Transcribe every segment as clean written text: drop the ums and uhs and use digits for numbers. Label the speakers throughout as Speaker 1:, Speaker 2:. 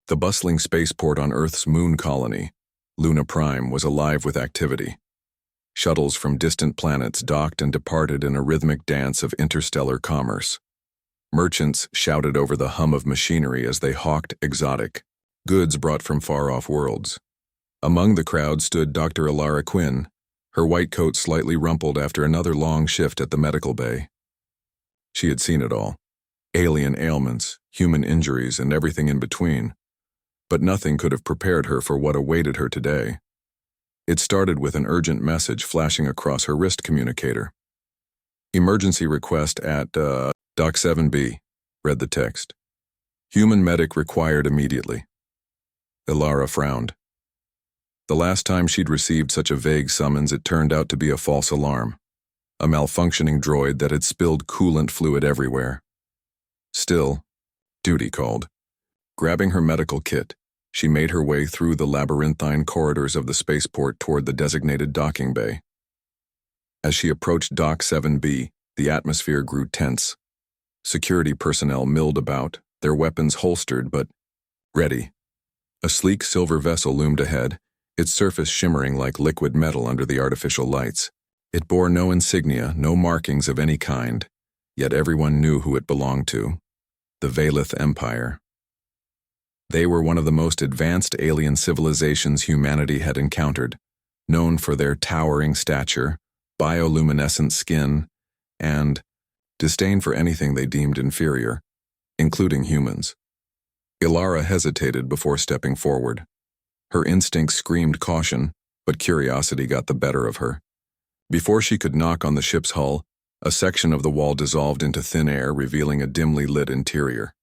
Speaker 1: The bustling spaceport on Earth's moon colony, Luna Prime, was alive with activity. Shuttles from distant planets docked and departed in a rhythmic dance of interstellar commerce. Merchants shouted over the hum of machinery as they hawked exotic goods brought from far-off worlds. Among the crowd stood Dr. Alara Quinn, her white coat slightly rumpled after another long shift at the medical bay. She had seen it all: alien ailments, human injuries, and everything in between. But nothing could have prepared her for what awaited her today. It started with an urgent message flashing across her wrist communicator. "Emergency request at, Doc 7B, read the text. "Human medic required immediately." Alara frowned. The last time she'd received such a vague summons, it turned out to be a false alarm. A malfunctioning droid that had spilled coolant fluid everywhere. Still, duty called. Grabbing her medical kit, she made her way through the labyrinthine corridors of the spaceport toward the designated docking bay. As she approached Dock 7B, the atmosphere grew tense. Security personnel milled about, their weapons holstered but ready. A sleek silver vessel loomed ahead, its surface shimmering like liquid metal under the artificial lights. It bore no insignia, no markings of any kind, yet everyone knew who it belonged to: the Valith Empire. They were one of the most advanced alien civilizations humanity had encountered, known for their towering stature, bioluminescent skin, and disdain for anything they deemed inferior, including humans. Alara hesitated before stepping forward. Her instincts screamed caution, but curiosity got the better of her. Before she could knock on the ship's hull, a section of the wall dissolved into thin air, revealing a dimly lit interior.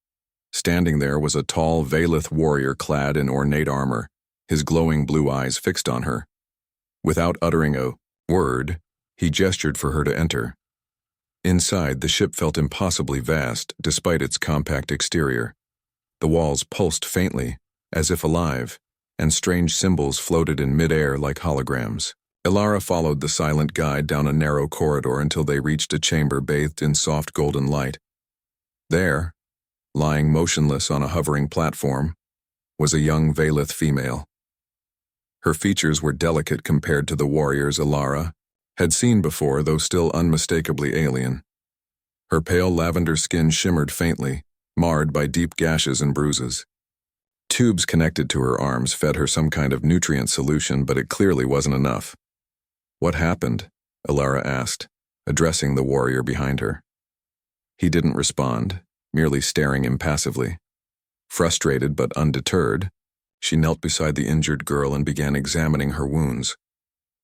Speaker 1: Standing there was a tall Valith warrior clad in ornate armor, his glowing blue eyes fixed on her. Without uttering a word, he gestured for her to enter. Inside, the ship felt impossibly vast, despite its compact exterior. The walls pulsed faintly, as if alive, and strange symbols floated in mid-air like holograms. Alara followed the silent guide down a narrow corridor until they reached a chamber bathed in soft golden light. There, lying motionless on a hovering platform, was a young Valith female. Her features were delicate compared to the warriors Alara had seen before, though still unmistakably alien. Her pale lavender skin shimmered faintly, marred by deep gashes and bruises. Tubes connected to her arms fed her some kind of nutrient solution, but it clearly wasn't enough. "What happened?" Alara asked, addressing the warrior behind her. He didn't respond, merely staring impassively. Frustrated but undeterred, she knelt beside the injured girl and began examining her wounds.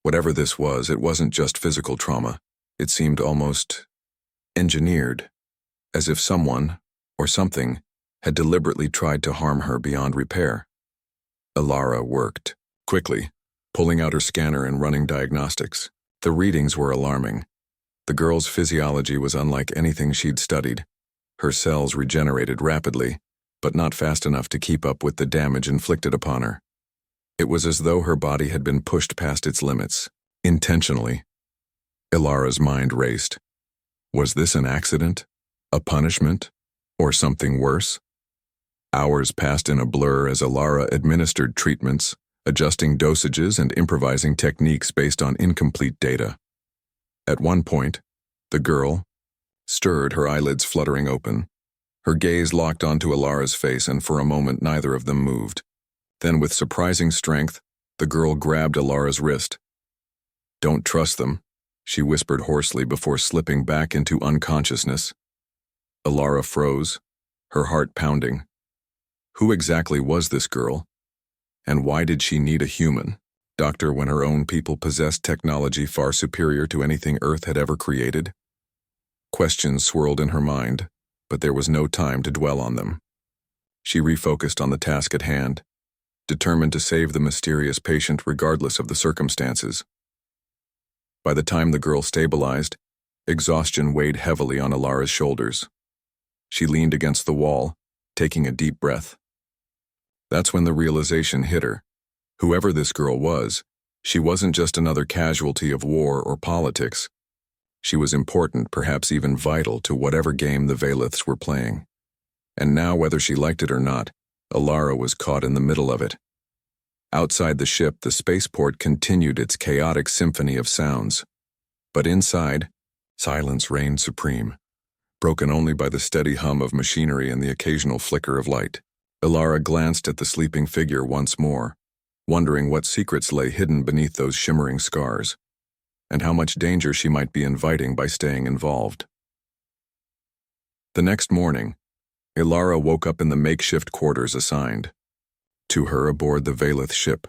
Speaker 1: Whatever this was, it wasn't just physical trauma. It seemed almost engineered, as if someone, or something, had deliberately tried to harm her beyond repair. Alara worked quickly, pulling out her scanner and running diagnostics. The readings were alarming. The girl's physiology was unlike anything she'd studied. Her cells regenerated rapidly, but not fast enough to keep up with the damage inflicted upon her. It was as though her body had been pushed past its limits, intentionally. Ilara's mind raced. Was this an accident? A punishment? Or something worse? Hours passed in a blur as Alara administered treatments, adjusting dosages and improvising techniques based on incomplete data. At one point, the girl stirred, her eyelids fluttering open. Her gaze locked onto Alara's face, and for a moment neither of them moved. Then, with surprising strength, the girl grabbed Alara's wrist. "Don't trust them," she whispered hoarsely before slipping back into unconsciousness. Alara froze, her heart pounding. Who exactly was this girl? And why did she need a human doctor when her own people possessed technology far superior to anything Earth had ever created? Questions swirled in her mind, but there was no time to dwell on them. She refocused on the task at hand, determined to save the mysterious patient regardless of the circumstances. By the time the girl stabilized, exhaustion weighed heavily on Alara's shoulders. She leaned against the wall, taking a deep breath. That's when the realization hit her. Whoever this girl was, she wasn't just another casualty of war or politics. She was important, perhaps even vital, to whatever game the Valiths were playing. And now, whether she liked it or not, Alara was caught in the middle of it. Outside the ship, the spaceport continued its chaotic symphony of sounds. But inside, silence reigned supreme, broken only by the steady hum of machinery and the occasional flicker of light. Alara glanced at the sleeping figure once more, wondering what secrets lay hidden beneath those shimmering scars, and how much danger she might be inviting by staying involved. The next morning, Alara woke up in the makeshift quarters assigned to her aboard the Valith ship.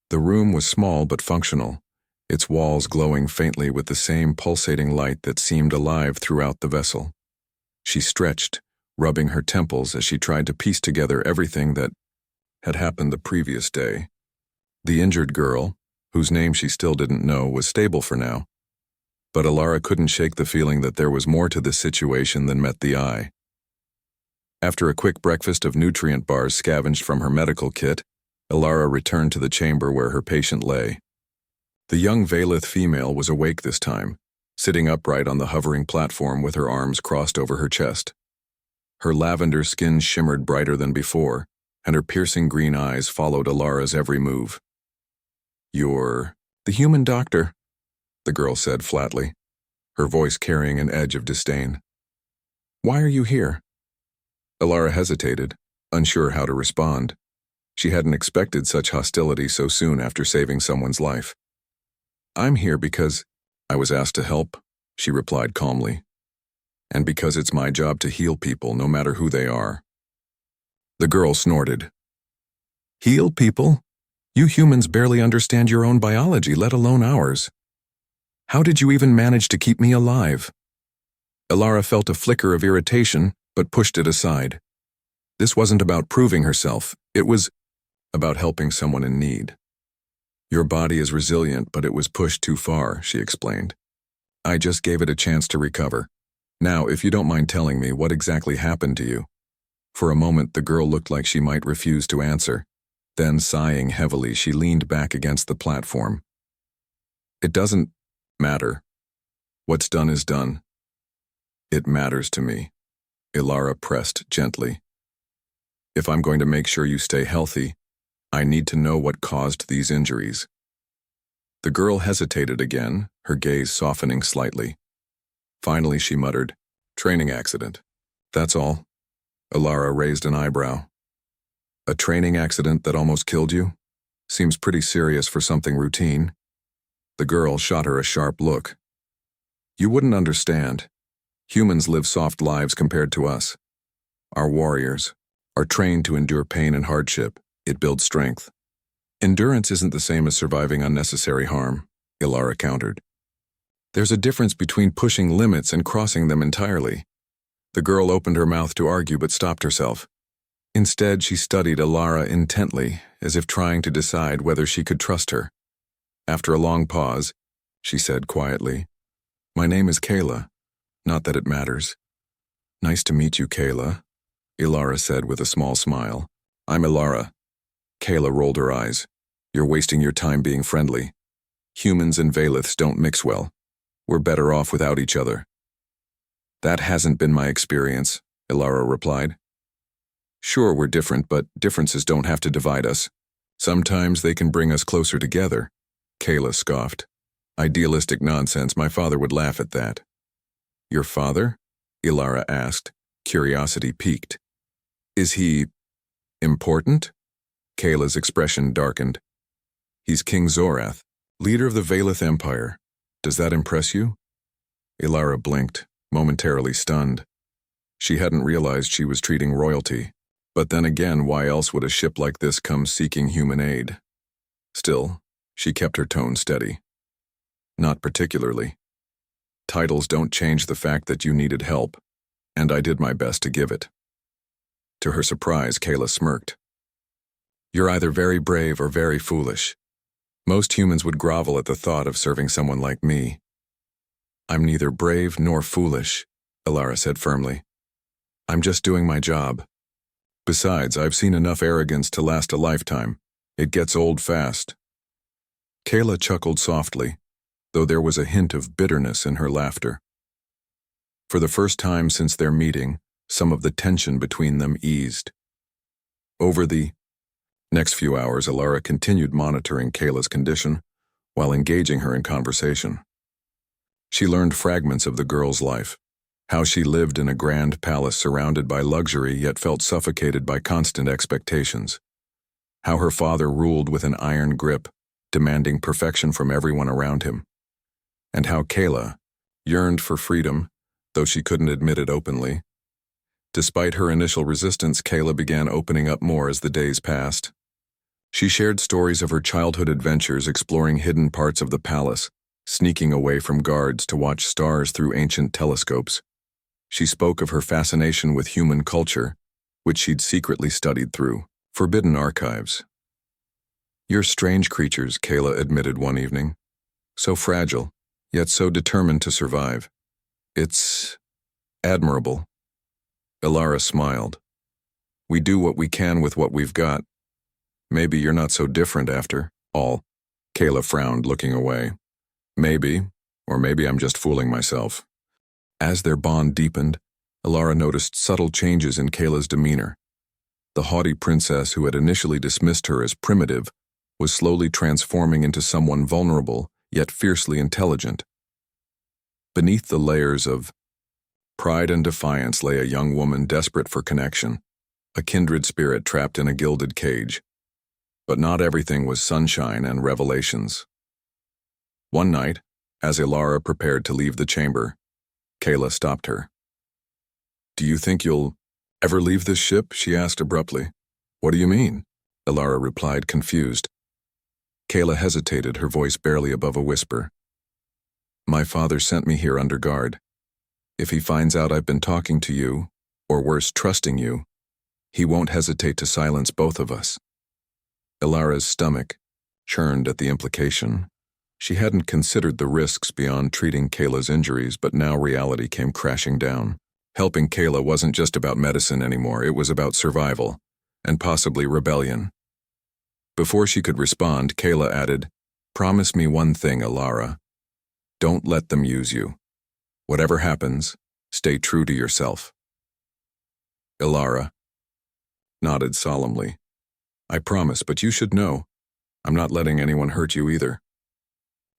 Speaker 1: The room was small but functional, its walls glowing faintly with the same pulsating light that seemed alive throughout the vessel. She stretched, rubbing her temples as she tried to piece together everything that had happened the previous day. The injured girl, whose name she still didn't know, was stable for now. But Alara couldn't shake the feeling that there was more to this situation than met the eye. After a quick breakfast of nutrient bars scavenged from her medical kit, Alara returned to the chamber where her patient lay. The young Valith female was awake this time, sitting upright on the hovering platform with her arms crossed over her chest. Her lavender skin shimmered brighter than before, and her piercing green eyes followed Alara's every move. "You're the human doctor," the girl said flatly, her voice carrying an edge of disdain. "Why are you here?" Alara hesitated, unsure how to respond. She hadn't expected such hostility so soon after saving someone's life. "I'm here because I was asked to help," she replied calmly. "And because it's my job to heal people, no matter who they are." The girl snorted. "Heal people? You humans barely understand your own biology, let alone ours. How did you even manage to keep me alive?" Alara felt a flicker of irritation, but pushed it aside. This wasn't about proving herself, it was about helping someone in need. "Your body is resilient, but it was pushed too far," she explained. "I just gave it a chance to recover. Now, if you don't mind telling me, what exactly happened to you?" For a moment, the girl looked like she might refuse to answer. Then, sighing heavily, she leaned back against the platform. "It doesn't matter. What's done is done." "It matters to me," Alara pressed gently. "If I'm going to make sure you stay healthy, I need to know what caused these injuries." The girl hesitated again, her gaze softening slightly. Finally, she muttered, "Training accident. That's all." Alara raised an eyebrow. "A training accident that almost killed you? Seems pretty serious for something routine." The girl shot her a sharp look. "You wouldn't understand. Humans live soft lives compared to us. Our warriors are trained to endure pain and hardship. It builds strength. Endurance isn't the same as surviving unnecessary harm," Alara countered. "There's a difference between pushing limits and crossing them entirely." The girl opened her mouth to argue but stopped herself. Instead, she studied Alara intently, as if trying to decide whether she could trust her. After a long pause, she said quietly, "My name is Kayla. Not that it matters." "Nice to meet you, Kayla," Alara said with a small smile. "I'm Alara." Kayla rolled her eyes. "You're wasting your time being friendly. Humans and Valiths don't mix well. We're better off without each other." "That hasn't been my experience," Alara replied. "Sure, we're different, but differences don't have to divide us. Sometimes they can bring us closer together," Kayla scoffed. "Idealistic nonsense, my father would laugh at that." "Your father?" Alara asked, curiosity piqued. "Is he important?" Kayla's expression darkened. "He's King Zorath, leader of the Valith Empire. Does that impress you?" Alara blinked, momentarily stunned. She hadn't realized she was treating royalty. But then again, why else would a ship like this come seeking human aid? Still, she kept her tone steady. "Not particularly. Titles don't change the fact that you needed help, and I did my best to give it." To her surprise, Kayla smirked. "You're either very brave or very foolish. Most humans would grovel at the thought of serving someone like me." "I'm neither brave nor foolish," Alara said firmly. "I'm just doing my job. Besides, I've seen enough arrogance to last a lifetime. It gets old fast." Kayla chuckled softly, though there was a hint of bitterness in her laughter. For the first time since their meeting, some of the tension between them eased. Over the next few hours, Alara continued monitoring Kayla's condition while engaging her in conversation. She learned fragments of the girl's life, how she lived in a grand palace surrounded by luxury yet felt suffocated by constant expectations, how her father ruled with an iron grip, demanding perfection from everyone around him, and how Kayla yearned for freedom, though she couldn't admit it openly. Despite her initial resistance, Kayla began opening up more as the days passed. She shared stories of her childhood adventures exploring hidden parts of the palace, sneaking away from guards to watch stars through ancient telescopes. She spoke of her fascination with human culture, which she'd secretly studied through forbidden archives. "You're strange creatures," Kayla admitted one evening. "So fragile, yet so determined to survive. It's admirable." Alara smiled. "We do what we can with what we've got. Maybe you're not so different after all." Kayla frowned, looking away. "Maybe, or maybe I'm just fooling myself." As their bond deepened, Alara noticed subtle changes in Kayla's demeanor. The haughty princess who had initially dismissed her as primitive was slowly transforming into someone vulnerable, yet fiercely intelligent. Beneath the layers of pride and defiance lay a young woman desperate for connection, a kindred spirit trapped in a gilded cage. But not everything was sunshine and revelations. One night, as Alara prepared to leave the chamber, Kayla stopped her. "Do you think you'll ever leave this ship?" she asked abruptly. "What do you mean?" Alara replied, confused. Kayla hesitated, her voice barely above a whisper. "My father sent me here under guard. If he finds out I've been talking to you, or worse, trusting you, he won't hesitate to silence both of us." Alara's stomach churned at the implication. She hadn't considered the risks beyond treating Kayla's injuries, but now reality came crashing down. Helping Kayla wasn't just about medicine anymore, it was about survival, and possibly rebellion. Before she could respond, Kayla added, "Promise me one thing, Alara. Don't let them use you. Whatever happens, stay true to yourself." Alara nodded solemnly. "I promise, but you should know, I'm not letting anyone hurt you either."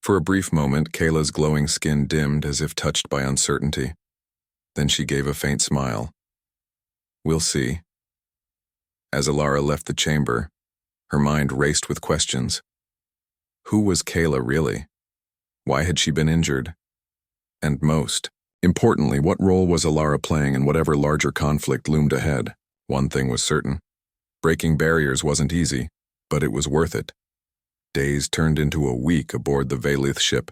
Speaker 1: For a brief moment, Kayla's glowing skin dimmed as if touched by uncertainty. Then she gave a faint smile. "We'll see." As Alara left the chamber, her mind raced with questions. Who was Kayla really? Why had she been injured? And most importantly, what role was Alara playing in whatever larger conflict loomed ahead? One thing was certain. Breaking barriers wasn't easy, but it was worth it. Days turned into a week aboard the Velith ship,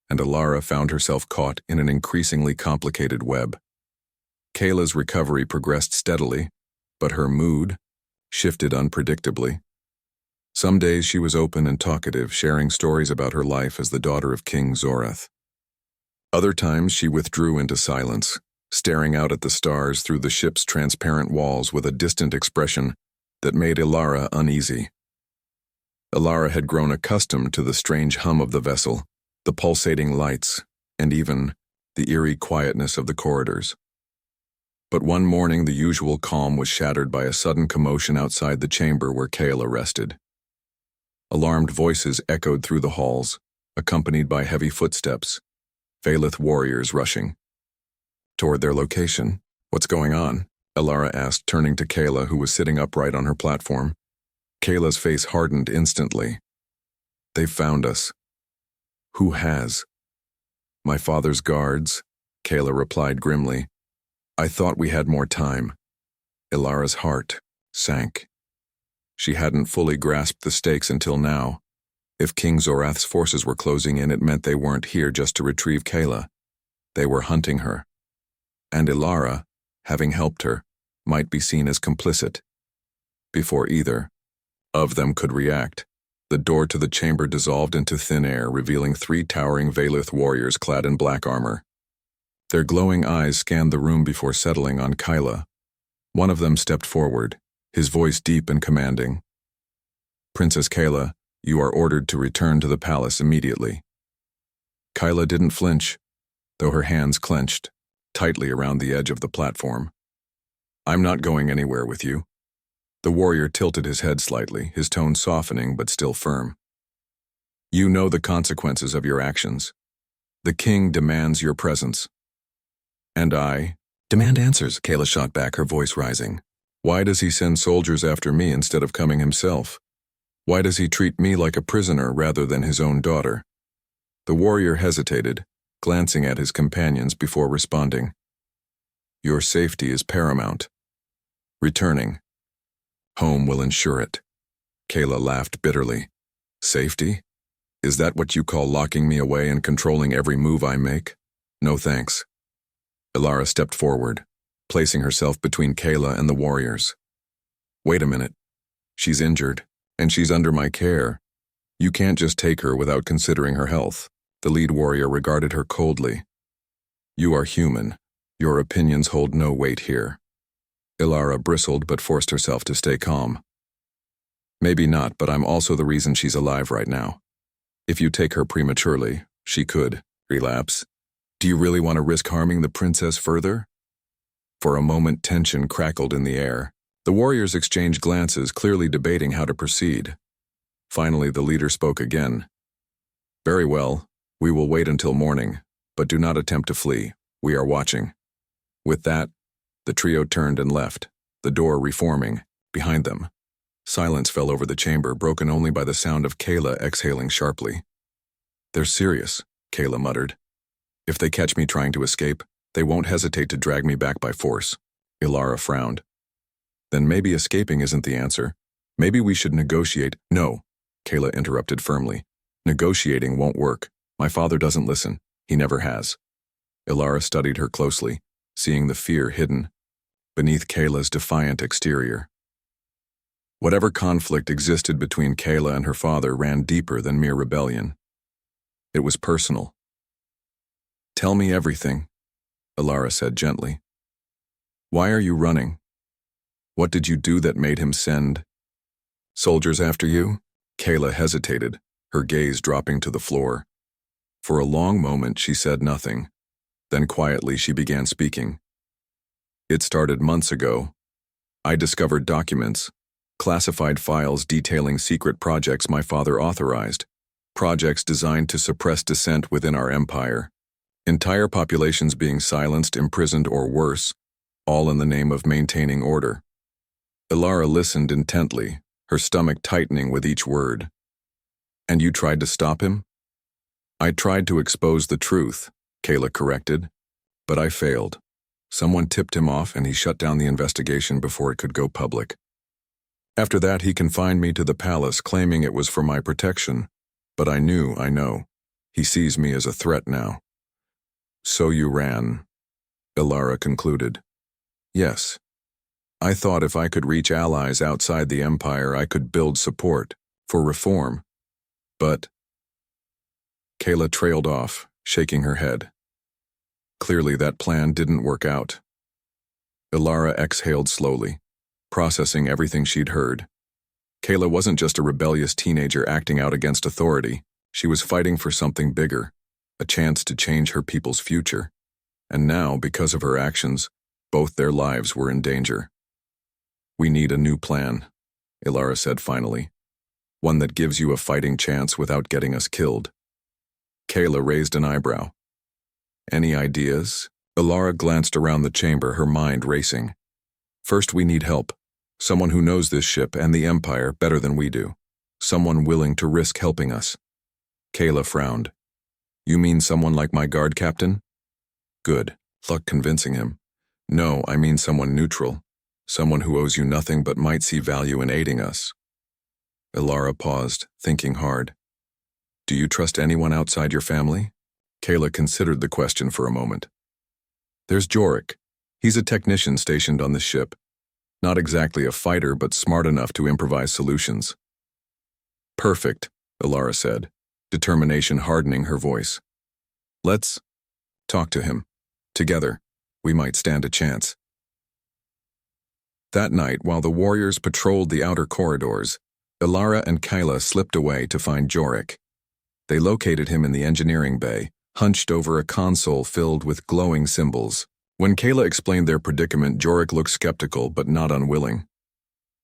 Speaker 1: and Alara found herself caught in an increasingly complicated web. Kayla's recovery progressed steadily, but her mood shifted unpredictably. Some days she was open and talkative, sharing stories about her life as the daughter of King Zorath. Other times she withdrew into silence, staring out at the stars through the ship's transparent walls with a distant expression that made Alara uneasy. Alara had grown accustomed to the strange hum of the vessel, the pulsating lights, and even the eerie quietness of the corridors. But one morning the usual calm was shattered by a sudden commotion outside the chamber where Kayla rested. Alarmed voices echoed through the halls, accompanied by heavy footsteps, Velith warriors rushing toward their location. "What's going on?" Alara asked, turning to Kayla, who was sitting upright on her platform. Kayla's face hardened instantly. "They've found us." "Who has?" "My father's guards," Kayla replied grimly. "I thought we had more time." Alara's heart sank. She hadn't fully grasped the stakes until now. If King Zorath's forces were closing in, it meant they weren't here just to retrieve Kayla. They were hunting her. And Alara, having helped her, might be seen as complicit. Before either of them could react, the door to the chamber dissolved into thin air, revealing 3 towering Velith warriors clad in black armor. Their glowing eyes scanned the room before settling on Kayla. One of them stepped forward, his voice deep and commanding. "Princess Kayla, you are ordered to return to the palace immediately." Kayla didn't flinch, though her hands clenched tightly around the edge of the platform. "I'm not going anywhere with you." The warrior tilted his head slightly, his tone softening but still firm. You know the consequences of your actions. The king demands your presence. And I demand answers, Kayla shot back, her voice rising. Why does he send soldiers after me instead of coming himself? Why does he treat me like a prisoner rather than his own daughter? The warrior hesitated, glancing at his companions before responding. Your safety is paramount. Returning. Home will ensure it. Kayla laughed bitterly. Safety? Is that what you call locking me away and controlling every move I make? No thanks. Ilara stepped forward, placing herself between Kayla and the warriors. Wait a minute. She's injured, and she's under my care. You can't just take her without considering her health. The lead warrior regarded her coldly. You are human. Your opinions hold no weight here. Ilara bristled but forced herself to stay calm. Maybe not, but I'm also the reason she's alive right now. If you take her prematurely, she could relapse. Do you really want to risk harming the princess further? For a moment, tension crackled in the air. The warriors exchanged glances, clearly debating how to proceed. Finally, the leader spoke again. Very well, we will wait until morning, but do not attempt to flee. We are watching. With that, the trio turned and left, the door reforming behind them. Silence fell over the chamber, broken only by the sound of Kayla exhaling sharply. They're serious, Kayla muttered. If they catch me trying to escape, they won't hesitate to drag me back by force. Ilara frowned. Then maybe escaping isn't the answer. Maybe we should negotiate. No, Kayla interrupted firmly. Negotiating won't work. My father doesn't listen. He never has. Ilara studied her closely, seeing the fear hidden beneath Kayla's defiant exterior. Whatever conflict existed between Kayla and her father ran deeper than mere rebellion. It was personal. Tell me everything, Ilara said gently. Why are you running? What did you do that made him send soldiers after you? Kayla hesitated, her gaze dropping to the floor. For a long moment she said nothing. Then quietly she began speaking. It started months ago. I discovered documents, classified files detailing secret projects my father authorized, projects designed to suppress dissent within our empire. Entire populations being silenced, imprisoned, or worse, all in the name of maintaining order. Ilara listened intently, her stomach tightening with each word. And you tried to stop him? I tried to expose the truth, Kayla corrected, but I failed. Someone tipped him off and he shut down the investigation before it could go public. After that, he confined me to the palace, claiming it was for my protection. But I know. He sees me as a threat now. So you ran, Ilara concluded. Yes. I thought if I could reach allies outside the empire, I could build support for reform. But Kayla trailed off, shaking her head. Clearly that plan didn't work out. Ilara exhaled slowly, processing everything she'd heard. Kayla wasn't just a rebellious teenager acting out against authority. She was fighting for something bigger, a chance to change her people's future. And now, because of her actions, both their lives were in danger. We need a new plan, Ilara said finally. One that gives you a fighting chance without getting us killed. Kayla raised an eyebrow. Any ideas? Ilara glanced around the chamber, her mind racing. First, we need help. Someone who knows this ship and the Empire better than we do. Someone willing to risk helping us. Kayla frowned. You mean someone like my guard captain? Good. Luck convincing him. No, I mean someone neutral. Someone who owes you nothing but might see value in aiding us. Ilara paused, thinking hard. Do you trust anyone outside your family? Kayla considered the question for a moment. There's Jorik. He's a technician stationed on the ship. Not exactly a fighter, but smart enough to improvise solutions. Perfect, Ilara said, determination hardening her voice. Let's talk to him. Together, we might stand a chance. That night, while the warriors patrolled the outer corridors, Ilara and Kayla slipped away to find Jorik. They located him in the engineering bay, hunched over a console filled with glowing symbols. When Kayla explained their predicament, Jorik looked skeptical but not unwilling.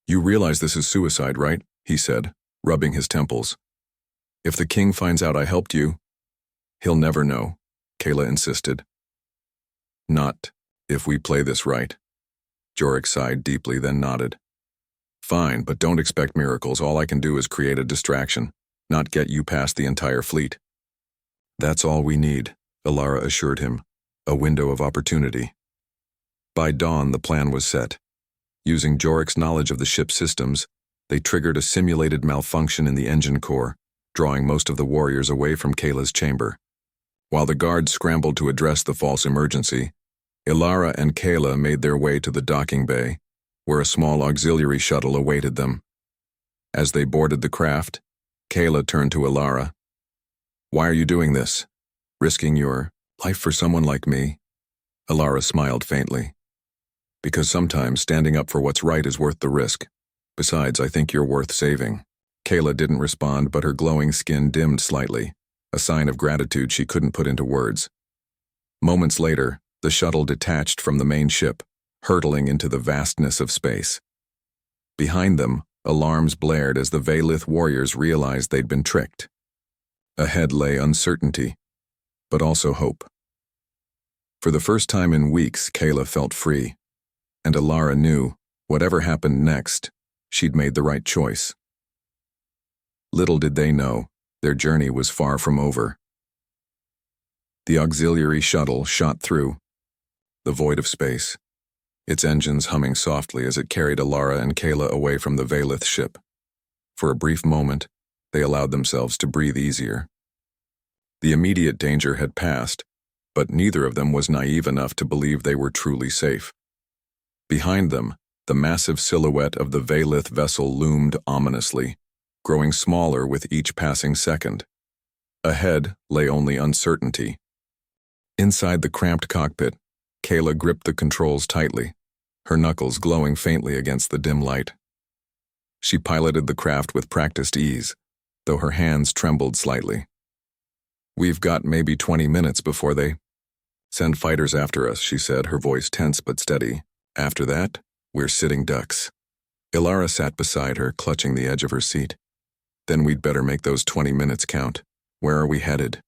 Speaker 1: You realize this is suicide, right? He said, rubbing his temples. If the king finds out I helped you, he'll never know, Kayla insisted. Not if we play this right. Jorek sighed deeply, then nodded. Fine, but don't expect miracles. All I can do is create a distraction, not get you past the entire fleet. That's all we need, Alara assured him, a window of opportunity. By dawn, the plan was set. Using Jorek's knowledge of the ship's systems, they triggered a simulated malfunction in the engine core, drawing most of the warriors away from Kayla's chamber. While the guards scrambled to address the false emergency, Alara and Kayla made their way to the docking bay, where a small auxiliary shuttle awaited them. As they boarded the craft, Kayla turned to Alara. Why are you doing this? Risking your life for someone like me? Alara smiled faintly. Because sometimes standing up for what's right is worth the risk. Besides, I think you're worth saving. Kayla didn't respond, but her glowing skin dimmed slightly, a sign of gratitude she couldn't put into words. Moments later, the shuttle detached from the main ship, hurtling into the vastness of space. Behind them, alarms blared as the Vaylith warriors realized they'd been tricked. Ahead lay uncertainty, but also hope. For the first time in weeks, Kayla felt free, and Alara knew, whatever happened next, she'd made the right choice. Little did they know, their journey was far from over. The auxiliary shuttle shot through the void of space, its engines humming softly as it carried Alara and Kayla away from the Vaylith ship. For a brief moment, they allowed themselves to breathe easier. The immediate danger had passed, but neither of them was naive enough to believe they were truly safe. Behind them, the massive silhouette of the Vaylith vessel loomed ominously, growing smaller with each passing second. Ahead lay only uncertainty. Inside the cramped cockpit, Kayla gripped the controls tightly, her knuckles glowing faintly against the dim light. She piloted the craft with practiced ease, though her hands trembled slightly. We've got maybe 20 minutes before they send fighters after us, she said, her voice tense but steady. After that, we're sitting ducks. Alara sat beside her, clutching the edge of her seat. Then we'd better make those 20 minutes count. Where are we headed?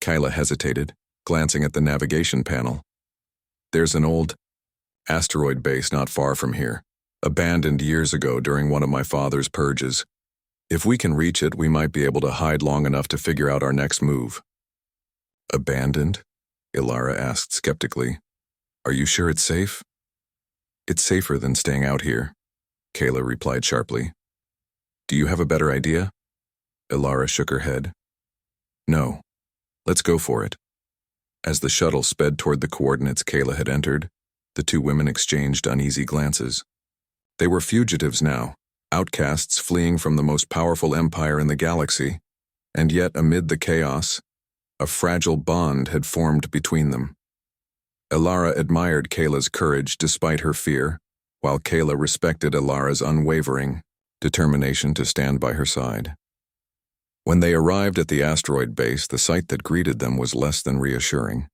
Speaker 1: Kayla hesitated, glancing at the navigation panel. There's an old asteroid base not far from here, abandoned years ago during one of my father's purges. If we can reach it, we might be able to hide long enough to figure out our next move. Abandoned? Alara asked skeptically. Are you sure it's safe? It's safer than staying out here, Kayla replied sharply. Do you have a better idea? Alara shook her head. No. Let's go for it. As the shuttle sped toward the coordinates Kayla had entered, the two women exchanged uneasy glances. They were fugitives now, outcasts fleeing from the most powerful empire in the galaxy, and yet amid the chaos, a fragile bond had formed between them. Alara admired Kayla's courage despite her fear, while Kayla respected Alara's unwavering determination to stand by her side. When they arrived at the asteroid base, the sight that greeted them was less than reassuring.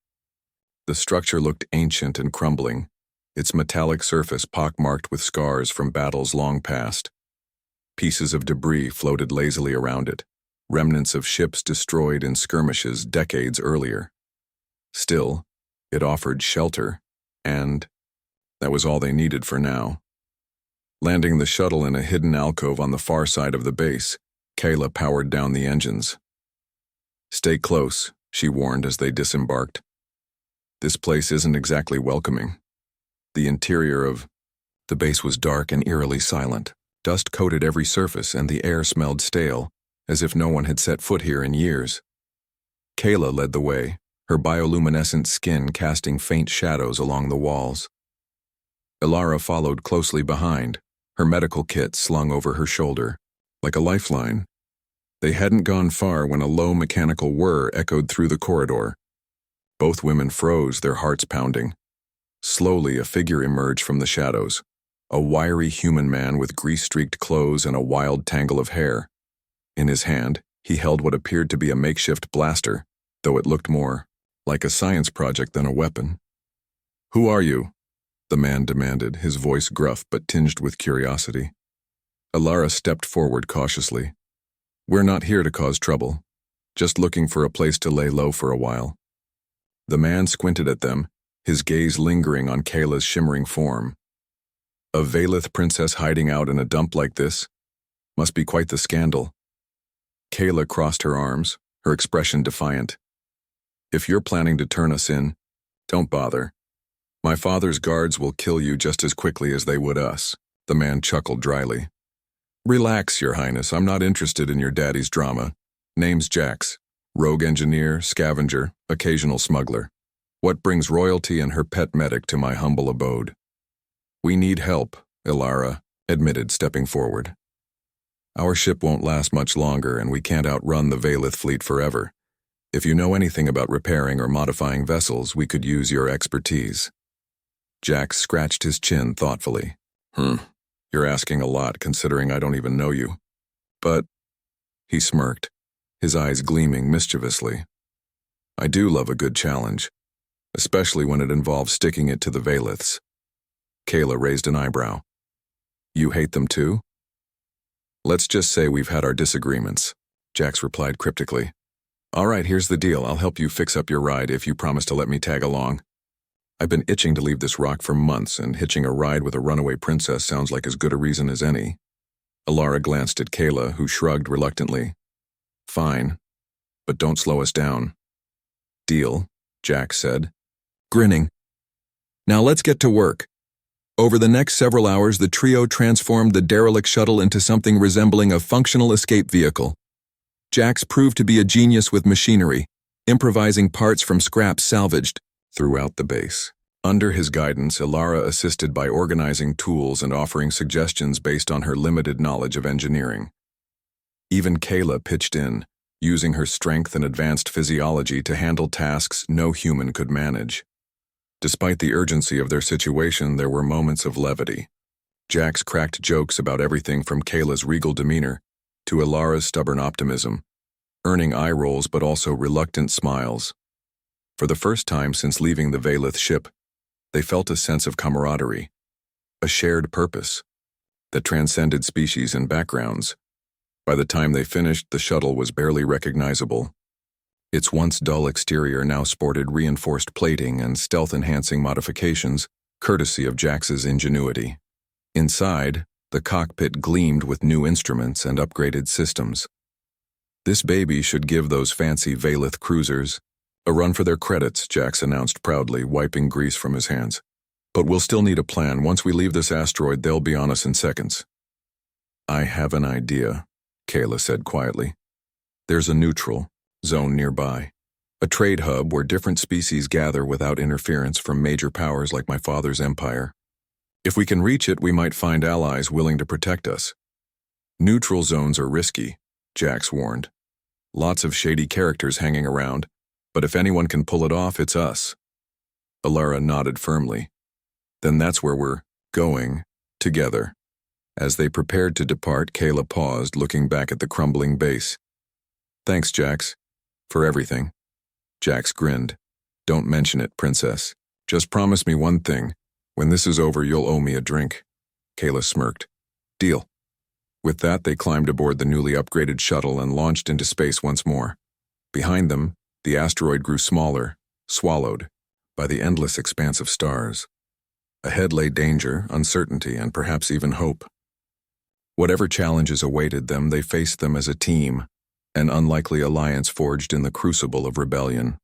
Speaker 1: The structure looked ancient and crumbling, its metallic surface pockmarked with scars from battles long past. Pieces of debris floated lazily around it, remnants of ships destroyed in skirmishes decades earlier. Still, it offered shelter, and that was all they needed for now. Landing the shuttle in a hidden alcove on the far side of the base, Kayla powered down the engines. Stay close, she warned as they disembarked. This place isn't exactly welcoming. The interior of the base was dark and eerily silent. Dust coated every surface and the air smelled stale, as if no one had set foot here in years. Kayla led the way, her bioluminescent skin casting faint shadows along the walls. Alara followed closely behind, her medical kit slung over her shoulder, like a lifeline. They hadn't gone far when a low mechanical whir echoed through the corridor. Both women froze, their hearts pounding. Slowly, a figure emerged from the shadows, a wiry human man with grease-streaked clothes and a wild tangle of hair. In his hand, he held what appeared to be a makeshift blaster, though it looked more like a science project than a weapon. Who are you? the man demanded, his voice gruff but tinged with curiosity. Alara stepped forward cautiously. We're not here to cause trouble, just looking for a place to lay low for a while. The man squinted at them, his gaze lingering on Kayla's shimmering form. A Velith princess hiding out in a dump like this? Must be quite the scandal. Kayla crossed her arms, her expression defiant. If you're planning to turn us in, don't bother. My father's guards will kill you just as quickly as they would us, the man chuckled dryly. Relax, Your Highness, I'm not interested in your daddy's drama. Name's Jax, rogue engineer, scavenger, occasional smuggler. What brings royalty and her pet medic to my humble abode? We need help, Ilara admitted, stepping forward. Our ship won't last much longer and we can't outrun the Velith fleet forever. If you know anything about repairing or modifying vessels, we could use your expertise. Jax scratched his chin thoughtfully. You're asking a lot considering I don't even know you. But, he smirked, his eyes gleaming mischievously. I do love a good challenge, especially when it involves sticking it to the Veliths. Kayla raised an eyebrow. You hate them too? Let's just say we've had our disagreements, Jax replied cryptically. All right, here's the deal. I'll help you fix up your ride if you promise to let me tag along. I've been itching to leave this rock for months, and hitching a ride with a runaway princess sounds like as good a reason as any. Alara glanced at Kayla, who shrugged reluctantly. Fine, but don't slow us down. Deal, Jax said, grinning. Now let's get to work. Over the next several hours, the trio transformed the derelict shuttle into something resembling a functional escape vehicle. Jax proved to be a genius with machinery, improvising parts from scraps salvaged throughout the base. Under his guidance, Ilara assisted by organizing tools and offering suggestions based on her limited knowledge of engineering. Even Kayla pitched in, using her strength and advanced physiology to handle tasks no human could manage. Despite the urgency of their situation, there were moments of levity. Jax cracked jokes about everything from Kayla's regal demeanor to Ilara's stubborn optimism, earning eye rolls but also reluctant smiles. For the first time since leaving the Velith ship, they felt a sense of camaraderie, a shared purpose that transcended species and backgrounds. By the time they finished, the shuttle was barely recognizable. Its once dull exterior now sported reinforced plating and stealth-enhancing modifications, courtesy of Jax's ingenuity. Inside, the cockpit gleamed with new instruments and upgraded systems. This baby should give those fancy Velith cruisers a run for their credits, Jax announced proudly, wiping grease from his hands. But we'll still need a plan. Once we leave this asteroid, they'll be on us in seconds. I have an idea, Kayla said quietly. There's a neutral zone nearby, a trade hub where different species gather without interference from major powers like my father's empire. If we can reach it, we might find allies willing to protect us. Neutral zones are risky, Jax warned. Lots of shady characters hanging around, but if anyone can pull it off, it's us. Ilara nodded firmly. Then that's where we're going, together. As they prepared to depart, Kayla paused, looking back at the crumbling base. Thanks, Jax, for everything. Jax grinned. Don't mention it, princess. Just promise me one thing. When this is over, you'll owe me a drink. Kayla smirked. Deal. With that, they climbed aboard the newly upgraded shuttle and launched into space once more. Behind them, the asteroid grew smaller, swallowed by the endless expanse of stars. Ahead lay danger, uncertainty, and perhaps even hope. Whatever challenges awaited them, they faced them as a team, an unlikely alliance forged in the crucible of rebellion.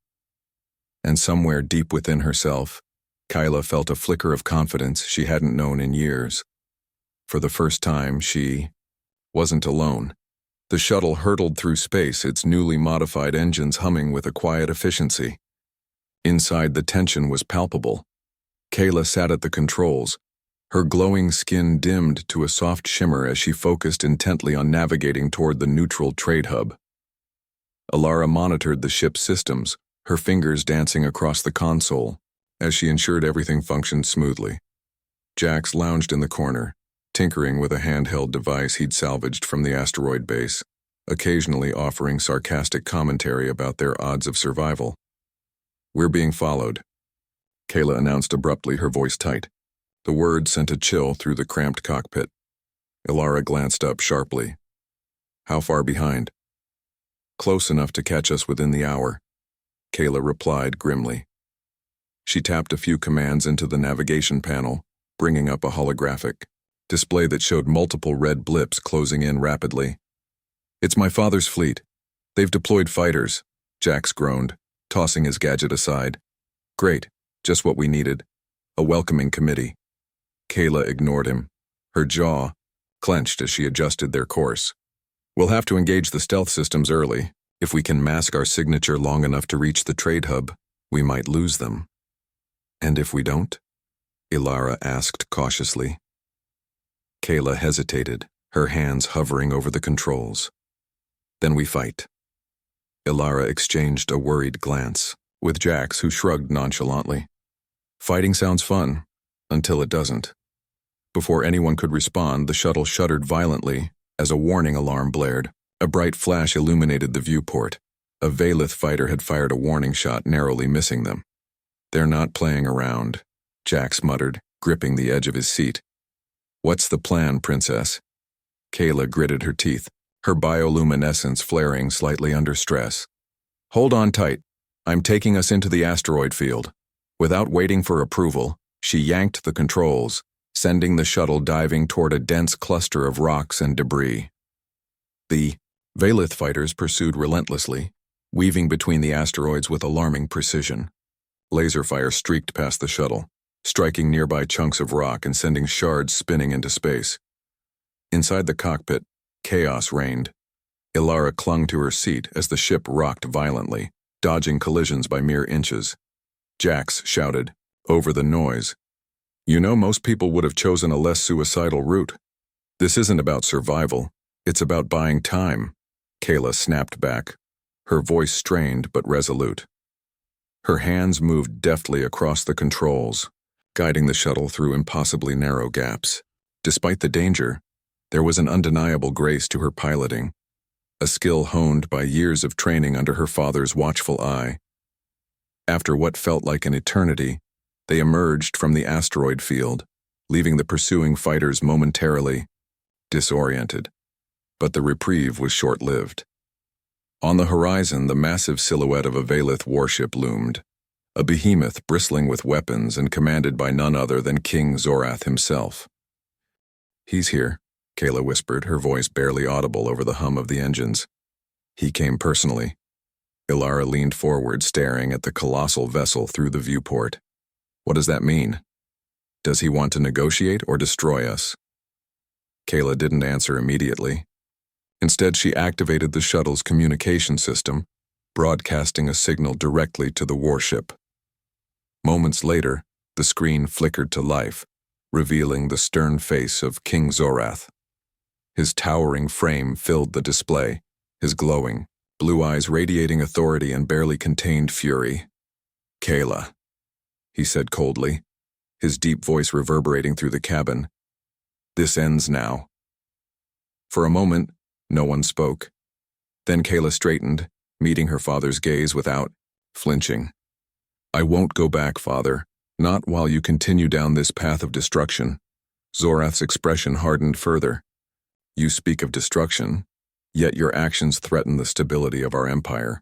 Speaker 1: And somewhere deep within herself, Kayla felt a flicker of confidence she hadn't known in years. For the first time, she wasn't alone. The shuttle hurtled through space, its newly modified engines humming with a quiet efficiency. Inside, the tension was palpable. Kayla sat at the controls, her glowing skin dimmed to a soft shimmer as she focused intently on navigating toward the neutral trade hub. Ilara monitored the ship's systems, her fingers dancing across the console, as she ensured everything functioned smoothly. Jax lounged in the corner, tinkering with a handheld device he'd salvaged from the asteroid base, occasionally offering sarcastic commentary about their odds of survival. We're being followed, Kayla announced abruptly, her voice tight. The word sent a chill through the cramped cockpit. Ilara glanced up sharply. How far behind? Close enough to catch us within the hour, Kayla replied grimly. She tapped a few commands into the navigation panel, bringing up a holographic display that showed multiple red blips closing in rapidly. It's my father's fleet. They've deployed fighters, Jax groaned, tossing his gadget aside. Great, just what we needed. A welcoming committee. Kayla ignored him, her jaw clenched as she adjusted their course. We'll have to engage the stealth systems early. If we can mask our signature long enough to reach the trade hub, we might lose them. And if we don't? Ilara asked cautiously. Kayla hesitated, her hands hovering over the controls. Then we fight. Ilara exchanged a worried glance with Jax, who shrugged nonchalantly. Fighting sounds fun, until it doesn't. Before anyone could respond, the shuttle shuddered violently as a warning alarm blared. A bright flash illuminated the viewport. A Valith fighter had fired a warning shot, narrowly missing them. They're not playing around, Jax muttered, gripping the edge of his seat. What's the plan, Princess? Kayla gritted her teeth, her bioluminescence flaring slightly under stress. Hold on tight. I'm taking us into the asteroid field. Without waiting for approval, she yanked the controls, sending the shuttle diving toward a dense cluster of rocks and debris. The Valith fighters pursued relentlessly, weaving between the asteroids with alarming precision. Laser fire streaked past the shuttle, striking nearby chunks of rock and sending shards spinning into space. Inside the cockpit, chaos reigned. Ilara clung to her seat as the ship rocked violently, dodging collisions by mere inches. Jax shouted, over the noise, "You know, most people would have chosen a less suicidal route. This isn't about survival, it's about buying time." Kayla snapped back, her voice strained but resolute. Her hands moved deftly across the controls, guiding the shuttle through impossibly narrow gaps. Despite the danger, there was an undeniable grace to her piloting, a skill honed by years of training under her father's watchful eye. After what felt like an eternity, they emerged from the asteroid field, leaving the pursuing fighters momentarily disoriented. But the reprieve was short-lived. On the horizon, the massive silhouette of a Valith warship loomed, a behemoth bristling with weapons and commanded by none other than King Zorath himself. He's here, Kayla whispered, her voice barely audible over the hum of the engines. He came personally. Ilara leaned forward, staring at the colossal vessel through the viewport. What does that mean? Does he want to negotiate or destroy us? Kayla didn't answer immediately. Instead, she activated the shuttle's communication system, broadcasting a signal directly to the warship. Moments later, the screen flickered to life, revealing the stern face of King Zorath. His towering frame filled the display, his glowing, blue eyes radiating authority and barely contained fury. Kayla, he said coldly, his deep voice reverberating through the cabin. This ends now. For a moment, no one spoke. Then Kayla straightened, meeting her father's gaze without flinching. I won't go back, Father, not while you continue down this path of destruction. Zorath's expression hardened further. You speak of destruction, yet your actions threaten the stability of our empire.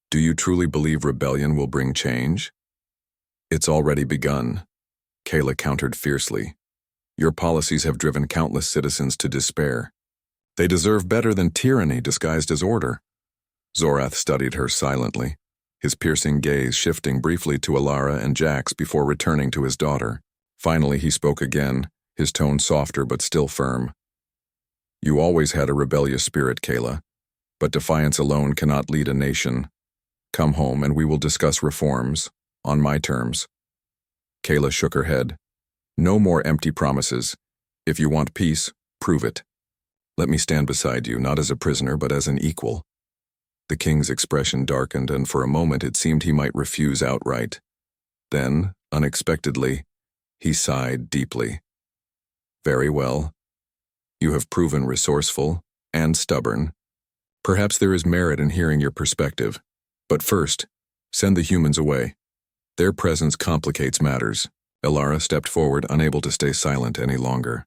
Speaker 1: Do you truly believe rebellion will bring change? It's already begun, Kayla countered fiercely. Your policies have driven countless citizens to despair. They deserve better than tyranny disguised as order. Zorath studied her silently, his piercing gaze shifting briefly to Ilara and Jax before returning to his daughter. Finally, he spoke again, his tone softer but still firm. You always had a rebellious spirit, Kayla, but defiance alone cannot lead a nation. Come home and we will discuss reforms, on my terms. Kayla shook her head. No more empty promises. If you want peace, prove it. Let me stand beside you, not as a prisoner, but as an equal. The king's expression darkened, and for a moment it seemed he might refuse outright. Then, unexpectedly, he sighed deeply. Very well. You have proven resourceful and stubborn. Perhaps there is merit in hearing your perspective. But first, send the humans away. Their presence complicates matters. Ilara stepped forward, unable to stay silent any longer.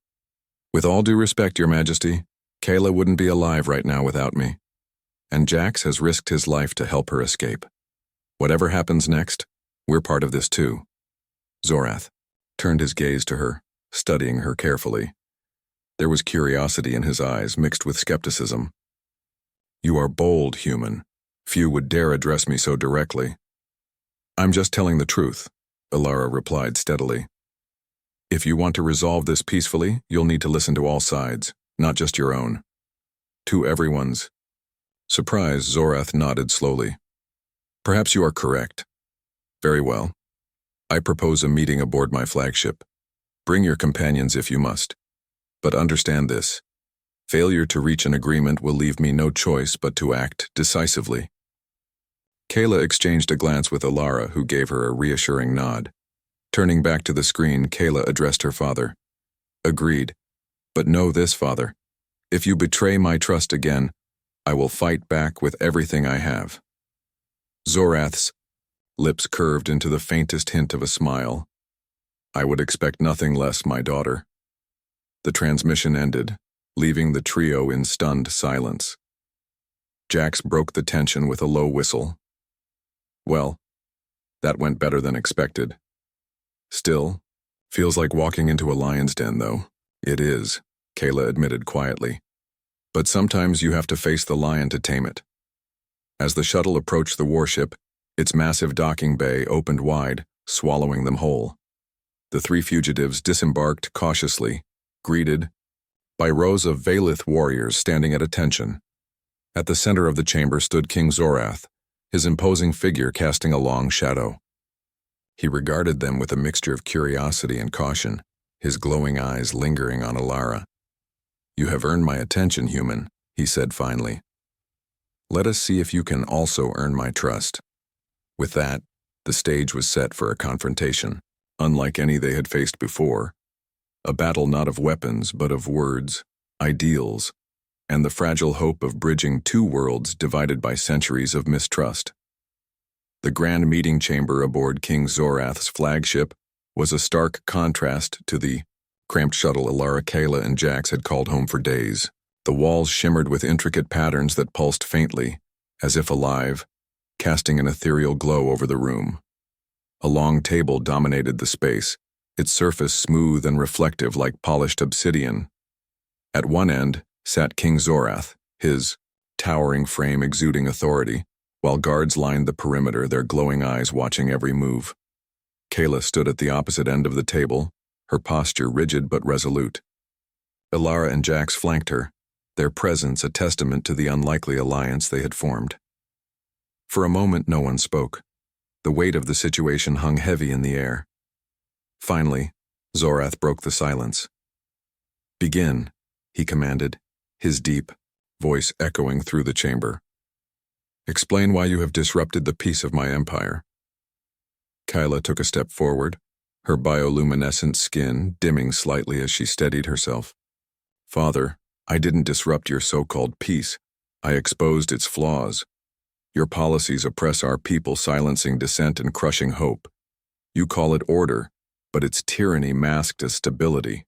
Speaker 1: With all due respect, Your Majesty, Kayla wouldn't be alive right now without me. And Jax has risked his life to help her escape. Whatever happens next, we're part of this too. Zorath turned his gaze to her, studying her carefully. There was curiosity in his eyes, mixed with skepticism. You are bold, human. Few would dare address me so directly. I'm just telling the truth, Ilara replied steadily. If you want to resolve this peacefully, you'll need to listen to all sides, not just your own. To everyone's. Surprised, Zorath nodded slowly. Perhaps you are correct. Very well. I propose a meeting aboard my flagship. Bring your companions if you must. But understand this. Failure to reach an agreement will leave me no choice but to act decisively. Kayla exchanged a glance with Ilara, who gave her a reassuring nod. Turning back to the screen, Kayla addressed her father. Agreed. But know this, father. If you betray my trust again, I will fight back with everything I have. Zorath's lips curved into the faintest hint of a smile. I would expect nothing less, my daughter. The transmission ended, leaving the trio in stunned silence. Jax broke the tension with a low whistle. Well, that went better than expected. Still, feels like walking into a lion's den, though. It is, Kayla admitted quietly. But sometimes you have to face the lion to tame it. As the shuttle approached the warship, its massive docking bay opened wide, swallowing them whole. The three fugitives disembarked cautiously, greeted by rows of Valith warriors standing at attention. At the center of the chamber stood King Zorath, his imposing figure casting a long shadow. He regarded them with a mixture of curiosity and caution, his glowing eyes lingering on Ilara. You have earned my attention, human, he said finally. Let us see if you can also earn my trust. With that, the stage was set for a confrontation, unlike any they had faced before. A battle not of weapons, but of words, ideals, and the fragile hope of bridging two worlds divided by centuries of mistrust. The grand meeting chamber aboard King Zorath's flagship was a stark contrast to the cramped shuttle Ilara, Kayla, and Jax had called home for days. The walls shimmered with intricate patterns that pulsed faintly, as if alive, casting an ethereal glow over the room. A long table dominated the space, its surface smooth and reflective like polished obsidian. At one end sat King Zorath, his towering frame exuding authority, while guards lined the perimeter, their glowing eyes watching every move. Kayla stood at the opposite end of the table, her posture rigid but resolute. Ilara and Jax flanked her, their presence a testament to the unlikely alliance they had formed. For a moment no one spoke. The weight of the situation hung heavy in the air. Finally, Zorath broke the silence. Begin, he commanded, his deep voice echoing through the chamber. Explain why you have disrupted the peace of my empire. Kayla took a step forward, her bioluminescent skin dimming slightly as she steadied herself. Father, I didn't disrupt your so-called peace. I exposed its flaws. Your policies oppress our people, silencing dissent and crushing hope. You call it order, but its tyranny masked as stability.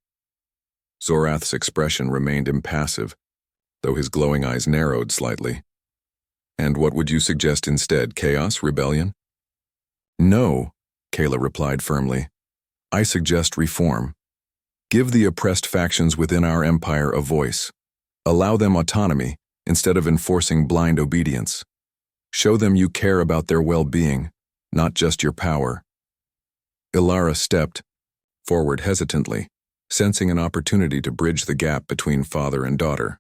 Speaker 1: Zorath's expression remained impassive, though his glowing eyes narrowed slightly. And what would you suggest instead, chaos, rebellion? No, Kayla replied firmly. I suggest reform. Give the oppressed factions within our empire a voice. Allow them autonomy instead of enforcing blind obedience. Show them you care about their well-being, not just your power. Ilara stepped forward hesitantly, sensing an opportunity to bridge the gap between father and daughter.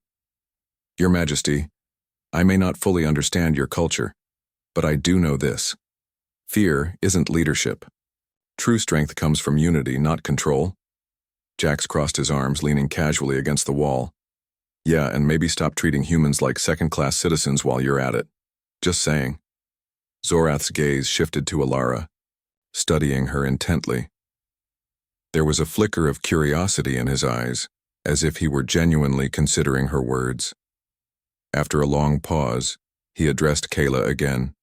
Speaker 1: Your Majesty, I may not fully understand your culture, but I do know this. Fear isn't leadership. True strength comes from unity, not control. Jax crossed his arms, leaning casually against the wall. Yeah, and maybe stop treating humans like second-class citizens while you're at it. Just saying. Zorath's gaze shifted to Ilara, studying her intently. There was a flicker of curiosity in his eyes, as if he were genuinely considering her words. After a long pause, he addressed Kayla again.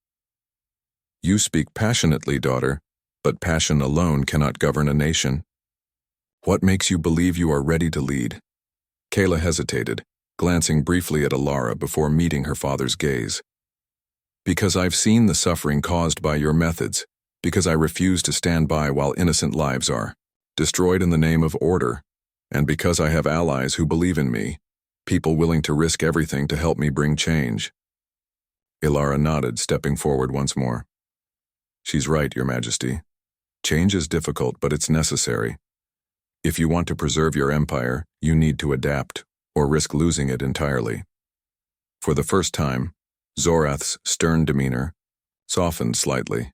Speaker 1: You speak passionately, daughter, But passion alone cannot govern a nation. What makes you believe you are ready to lead? Kayla hesitated, glancing briefly at Alara before meeting her father's gaze. Because I've seen the suffering caused by your methods, because I refuse to stand by while innocent lives are destroyed in the name of order, and because I have allies who believe in me, people willing to risk everything to help me bring change. Alara nodded, stepping forward once more. She's right, Your Majesty. Change is difficult, but it's necessary. If you want to preserve your empire, you need to adapt, or risk losing it entirely. For the first time, Zorath's stern demeanor softened slightly.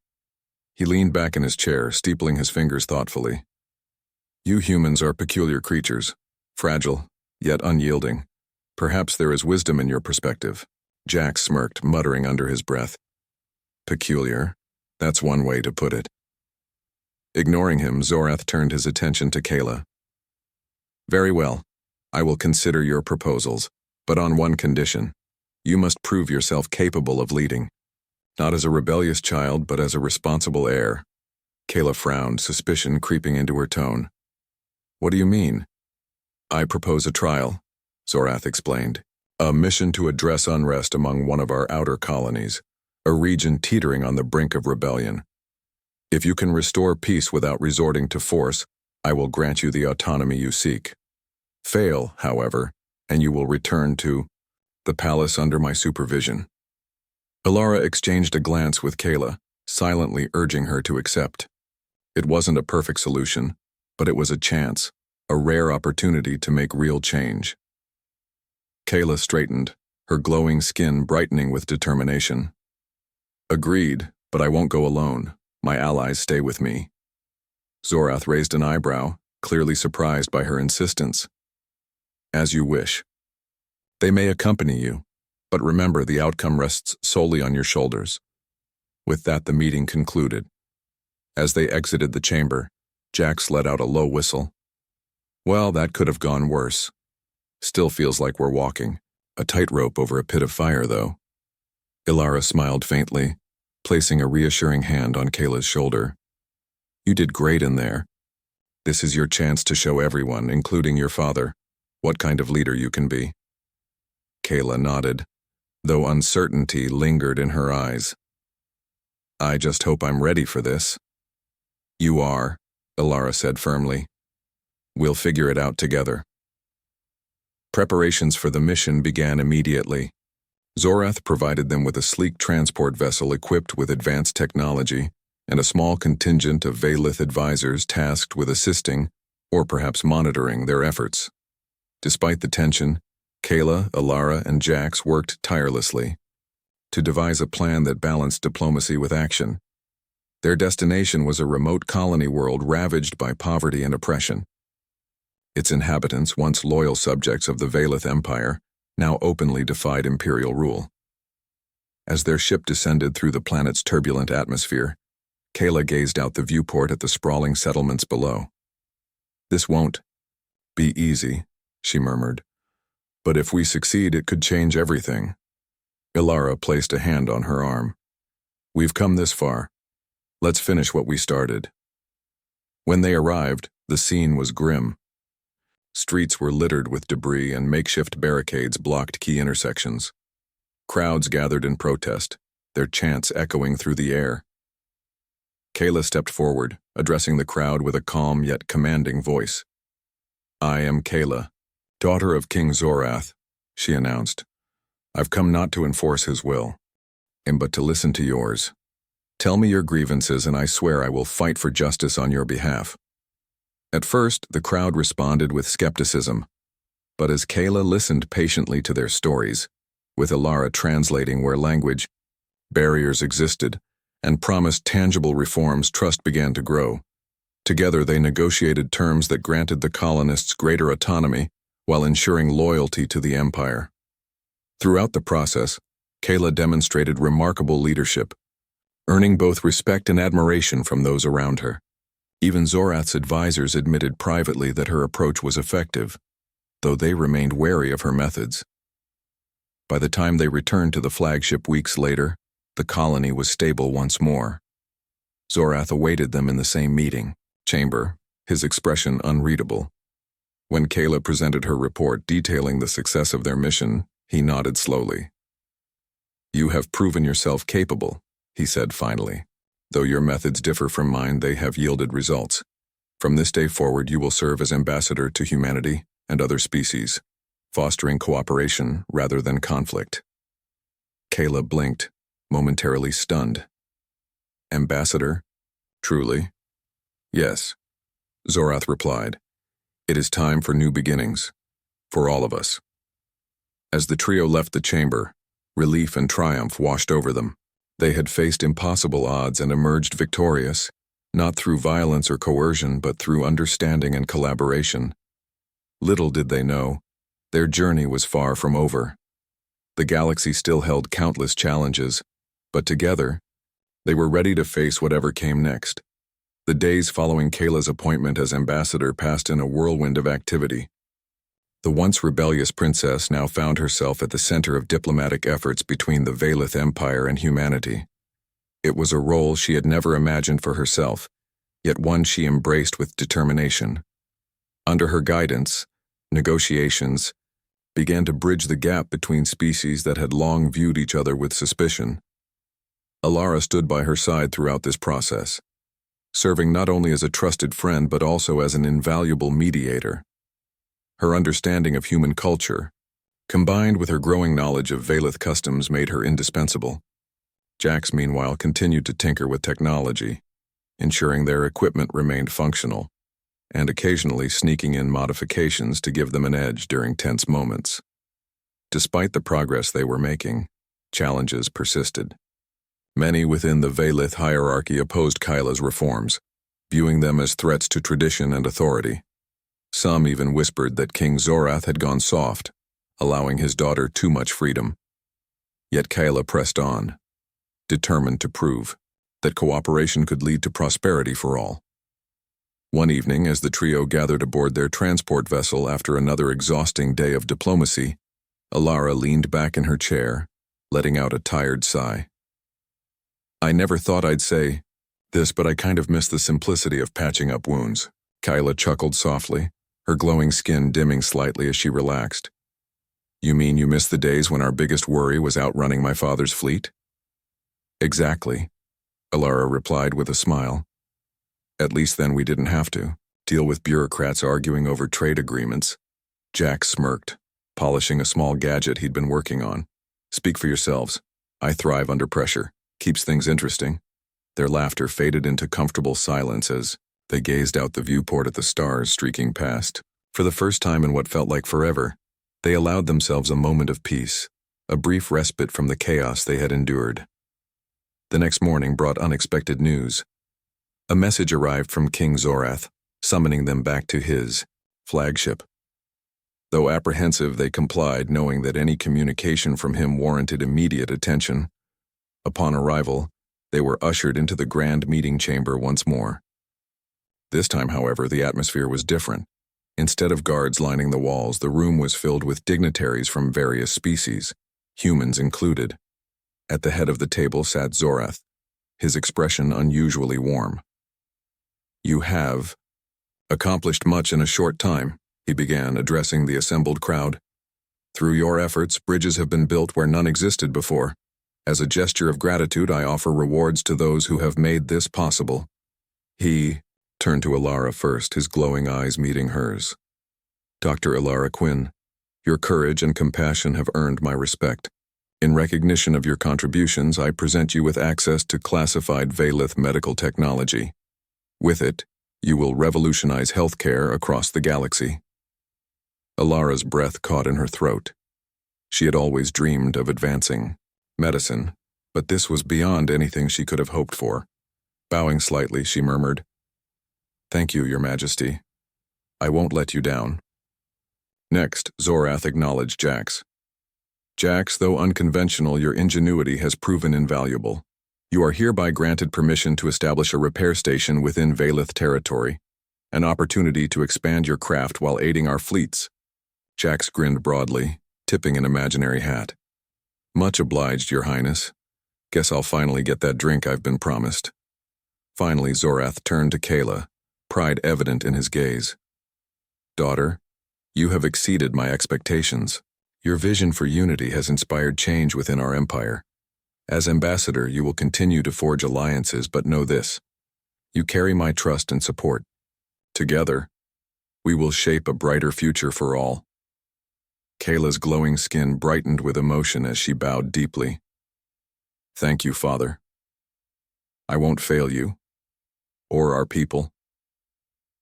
Speaker 1: He leaned back in his chair, steepling his fingers thoughtfully. You humans are peculiar creatures, fragile, yet unyielding. Perhaps there is wisdom in your perspective. Jack smirked, muttering under his breath. Peculiar? That's one way to put it. Ignoring him, Zorath turned his attention to Kayla. Very well. I will consider your proposals, but on one condition. You must prove yourself capable of leading. Not as a rebellious child, but as a responsible heir. Kayla frowned, suspicion creeping into her tone. What do you mean? I propose a trial, Zorath explained. A mission to address unrest among one of our outer colonies, a region teetering on the brink of rebellion. If you can restore peace without resorting to force, I will grant you the autonomy you seek. Fail, however, and you will return to the palace under my supervision. Alara exchanged a glance with Kayla, silently urging her to accept. It wasn't a perfect solution, but it was a chance, a rare opportunity to make real change. Kayla straightened, her glowing skin brightening with determination. Agreed, but I won't go alone. My allies stay with me. Zorath raised an eyebrow, clearly surprised by her insistence. As you wish. They may accompany you, but remember the outcome rests solely on your shoulders. With that, the meeting concluded. As they exited the chamber, Jax let out a low whistle. Well, that could have gone worse. Still feels like we're walking. A tightrope over a pit of fire, though. Alara smiled faintly, placing a reassuring hand on Kayla's shoulder. You did great in there. This is your chance to show everyone, including your father, what kind of leader you can be. Kayla nodded, though uncertainty lingered in her eyes. I just hope I'm ready for this. You are, Alara said firmly. We'll figure it out together. Preparations for the mission began immediately. Zorath provided them with a sleek transport vessel equipped with advanced technology and a small contingent of Vaylith advisors tasked with assisting, or perhaps monitoring, their efforts. Despite the tension, Kayla, Alara, and Jax worked tirelessly to devise a plan that balanced diplomacy with action. Their destination was a remote colony world ravaged by poverty and oppression. Its inhabitants, once loyal subjects of the Vaylith Empire, now openly defied imperial rule. As their ship descended through the planet's turbulent atmosphere, Kayla gazed out the viewport at the sprawling settlements below. This won't be easy, she murmured. But if we succeed, it could change everything. Alara placed a hand on her arm. We've come this far. Let's finish what we started. When they arrived, the scene was grim. Streets were littered with debris and makeshift barricades blocked key intersections. Crowds gathered in protest, their chants echoing through the air. Kayla stepped forward, addressing the crowd with a calm yet commanding voice. I am Kayla, daughter of King Zorath, she announced. I've come not to enforce his will, but to listen to yours. Tell me your grievances and I swear I will fight for justice on your behalf. At first, the crowd responded with skepticism, but as Kayla listened patiently to their stories, with Alara translating where language barriers existed, and promised tangible reforms, trust began to grow. Together they negotiated terms that granted the colonists greater autonomy while ensuring loyalty to the empire. Throughout the process, Kayla demonstrated remarkable leadership, earning both respect and admiration from those around her. Even Zorath's advisors admitted privately that her approach was effective, though they remained wary of her methods. By the time they returned to the flagship weeks later, the colony was stable once more. Zorath awaited them in the same chamber, his expression unreadable. When Kayla presented her report detailing the success of their mission, he nodded slowly. "You have proven yourself capable," he said finally. "Though your methods differ from mine, they have yielded results. From this day forward, you will serve as ambassador to humanity and other species, fostering cooperation rather than conflict." Kayla blinked, momentarily stunned. "Ambassador? Truly?" "Yes," Zorath replied. "It is time for new beginnings, for all of us." As the trio left the chamber, relief and triumph washed over them. They had faced impossible odds and emerged victorious, not through violence or coercion, but through understanding and collaboration. Little did they know, their journey was far from over. The galaxy still held countless challenges, but together, they were ready to face whatever came next. The days following Kayla's appointment as ambassador passed in a whirlwind of activity. The once rebellious princess now found herself at the center of diplomatic efforts between the Velith Empire and humanity. It was a role she had never imagined for herself, yet one she embraced with determination. Under her guidance, negotiations began to bridge the gap between species that had long viewed each other with suspicion. Alara stood by her side throughout this process, serving not only as a trusted friend but also as an invaluable mediator. Her understanding of human culture, combined with her growing knowledge of Velith customs, made her indispensable. Jax, meanwhile, continued to tinker with technology, ensuring their equipment remained functional, and occasionally sneaking in modifications to give them an edge during tense moments. Despite the progress they were making, challenges persisted. Many within the Velith hierarchy opposed Kayla's reforms, viewing them as threats to tradition and authority. Some even whispered that King Zorath had gone soft, allowing his daughter too much freedom. Yet Kayla pressed on, determined to prove that cooperation could lead to prosperity for all. One evening, as the trio gathered aboard their transport vessel after another exhausting day of diplomacy, Alara leaned back in her chair, letting out a tired sigh. "I never thought I'd say this, but I kind of miss the simplicity of patching up wounds." Kayla chuckled softly, her glowing skin dimming slightly as she relaxed. "You mean you miss the days when our biggest worry was outrunning my father's fleet?" "Exactly," Alara replied with a smile. "At least then we didn't have to deal with bureaucrats arguing over trade agreements." Jax smirked, polishing a small gadget he'd been working on. "Speak for yourselves. I thrive under pressure. Keeps things interesting." Their laughter faded into comfortable silence as they gazed out the viewport at the stars streaking past. For the first time in what felt like forever, they allowed themselves a moment of peace, a brief respite from the chaos they had endured. The next morning brought unexpected news. A message arrived from King Zorath, summoning them back to his flagship. Though apprehensive, they complied, knowing that any communication from him warranted immediate attention. Upon arrival, they were ushered into the grand meeting chamber once more. This time, however, the atmosphere was different. Instead of guards lining the walls, the room was filled with dignitaries from various species, humans included. At the head of the table sat Zorath, his expression unusually warm. "You have accomplished much in a short time," he began, addressing the assembled crowd. "Through your efforts, bridges have been built where none existed before. As a gesture of gratitude, I offer rewards to those who have made this possible." He turned to Alara first, his glowing eyes meeting hers. "Dr. Alara Quinn, your courage and compassion have earned my respect. In recognition of your contributions, I present you with access to classified Velith medical technology. With it, you will revolutionize healthcare across the galaxy." Alara's breath caught in her throat. She had always dreamed of advancing medicine, but this was beyond anything she could have hoped for. Bowing slightly, she murmured, "Thank you, Your Majesty. I won't let you down." Next, Zorath acknowledged Jax. "Jax, though unconventional, your ingenuity has proven invaluable. You are hereby granted permission to establish a repair station within Velith territory, an opportunity to expand your craft while aiding our fleets." Jax grinned broadly, tipping an imaginary hat. "Much obliged, Your Highness. Guess I'll finally get that drink I've been promised." Finally, Zorath turned to Kayla, pride evident in his gaze. Daughter, you have exceeded my expectations. Your vision for unity has inspired change within our empire. As ambassador, you will continue to forge alliances, but know this: you carry my trust and support. Together, we will shape a brighter future for all. Kayla's glowing skin brightened with emotion as she bowed deeply. Thank you, Father. I won't fail you, or our people.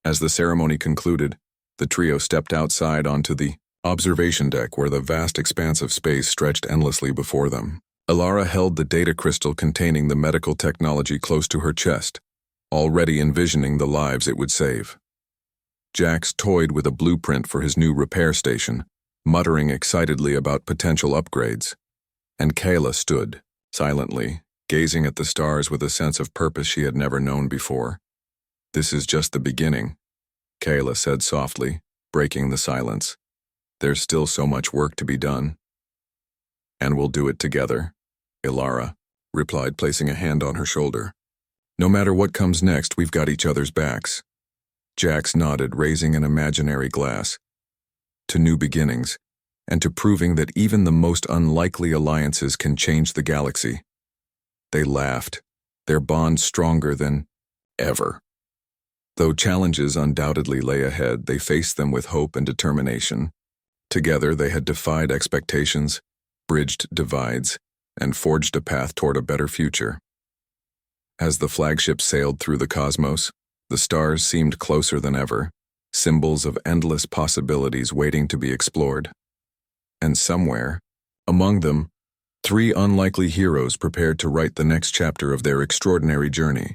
Speaker 1: As the ceremony concluded, the trio stepped outside onto the observation deck where the vast expanse of space stretched endlessly before them. Ilara held the data crystal containing the medical technology close to her chest, already envisioning the lives it would save. Jax toyed with a blueprint for his new repair station, muttering excitedly about potential upgrades. And Kayla stood, silently, gazing at the stars with a sense of purpose she had never known before. This is just the beginning, Kayla said softly, breaking the silence. There's still so much work to be done. And we'll do it together, Ilara replied, placing a hand on her shoulder. No matter what comes next, we've got each other's backs. Jax nodded, raising an imaginary glass. To new beginnings, and to proving that even the most unlikely alliances can change the galaxy. They laughed, their bond stronger than ever. Though challenges undoubtedly lay ahead, they faced them with hope and determination. Together, they had defied expectations, bridged divides, and forged a path toward a better future. As the flagship sailed through the cosmos, the stars seemed closer than ever, symbols of endless possibilities waiting to be explored. And somewhere, among them, 3 unlikely heroes prepared to write the next chapter of their extraordinary journey.